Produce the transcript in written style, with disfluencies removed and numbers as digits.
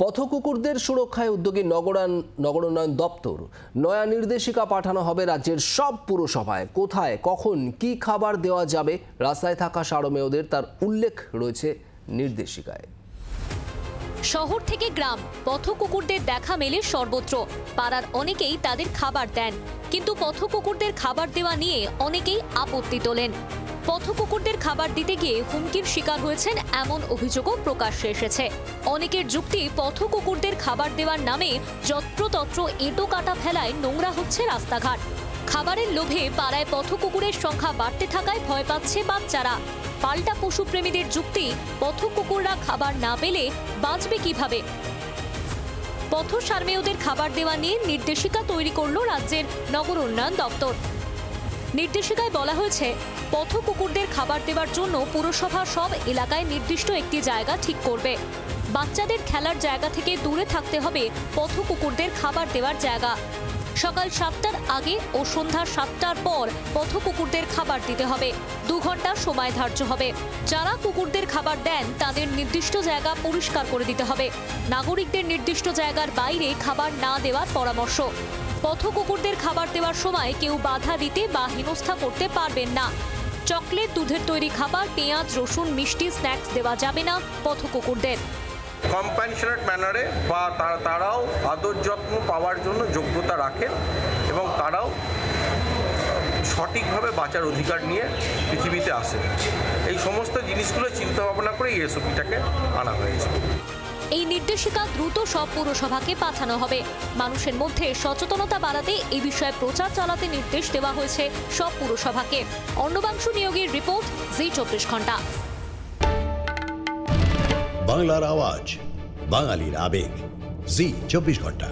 পথকুকুরদের সুরক্ষায় উদ্যোগী নগরোন্নয়ন দপ্তর নয়া নির্দেশিকা পাঠানো হবে রাজ্যের সব পুরসভায়। কোথায় কখন কি খাবার দেওয়া যাবে রাস্তায় থাকা সারমেয়দের তার উল্লেখ রয়েছে নির্দেশিকায়। শহর থেকে গ্রাম পথকুকুরদের দেখা মেলে সর্বত্র। পাড়ার অনেকেই তাদের খাবার দেন, কিন্তু পথকুকুরদের খাবার দেওয়া নিয়ে অনেকেই আপত্তি তোলেন। পথকুকুরদের খাবার দিতে গিয়ে হুমকির শিকার হয়েছেন এমন অভিযোগও প্রকাশ্যে এসেছে। অনেকের যুক্তি, পথকুকুরদের খাবার দেওয়ার নামে যত্রতত্র এঁটো কাটা ফেলায় নোংরা হচ্ছে রাস্তাঘাট। খাবারের লোভে পাড়ায় পথকুকুরের সংখ্যা বাড়তে থাকায় ভয় পাচ্ছে বাচ্চারা। পাল্টা পশুপ্রেমীদের যুক্তি, পথকুকুররা খাবার না পেলে বাঁচবে কিভাবে। পথ সারমেয়দের খাবার দেওয়া নিয়ে নির্দেশিকা তৈরি করল রাজ্যের নগর উন্নয়ন দপ্তর। নির্দেশিকায় বলা হয়েছে, পথকুকুরদের খাবার দেওয়ার জন্য পুরসভা সব এলাকায় নির্দিষ্ট একটি জায়গা ঠিক করবে। বাচ্চাদের খেলার জায়গা থেকে দূরে থাকতে হবে পথকুকুরদের খাবার দেওয়ার জায়গা। সকাল 7টার আগে ও সন্ধ্যা 7টার পর পথকুকুরদের খাবার দিতে হবে। 2 ঘন্টা সময় ধার্য হবে। যারা কুকুরদের খাবার দেন তাদের নির্দিষ্ট জায়গা পরিষ্কার করে দিতে হবে। নাগরিকদের নির্দিষ্ট জায়গার বাইরে খাবার না দেওয়ার পরামর্শ। পথকুকুরদের খাবার দেওয়ার সময় কেউ বাধা দিতে বা হেনস্থা করতে পারবেন না। চকলেট, দুধের তৈরি খাবার, পেঁয়াজ, রসুন, মিষ্টি, স্ন্যাক্স দেওয়া যাবে না পথকুকুরদের। কম্প্যাশনেট ম্যানারে বা তারাও আদর যত্ন পাওয়ার জন্য যোগ্যতা রাখেন এবং তারাও সঠিকভাবে বাঁচার অধিকার নিয়ে পৃথিবীতে আসে। এই সমস্ত জিনিসগুলো চিন্তা ভাবনা করে এই এসওপিটাকে আনা হয়েছে। এই নির্দেশিকা দ্রুত সব পুরসভাকে পাঠানো হবে। মানুষের মধ্যে সচেতনতা বাড়াতে এই বিষয়ে প্রচার চালাতে নির্দেশ দেওয়া হয়েছে সব পুরসভাকে। অর্ণবাংশু নিয়োগের রিপোর্ট, জি 24 ঘন্টা। বাংলার আওয়াজ, বাঙালির আবেগ, জি 24 ঘন্টা।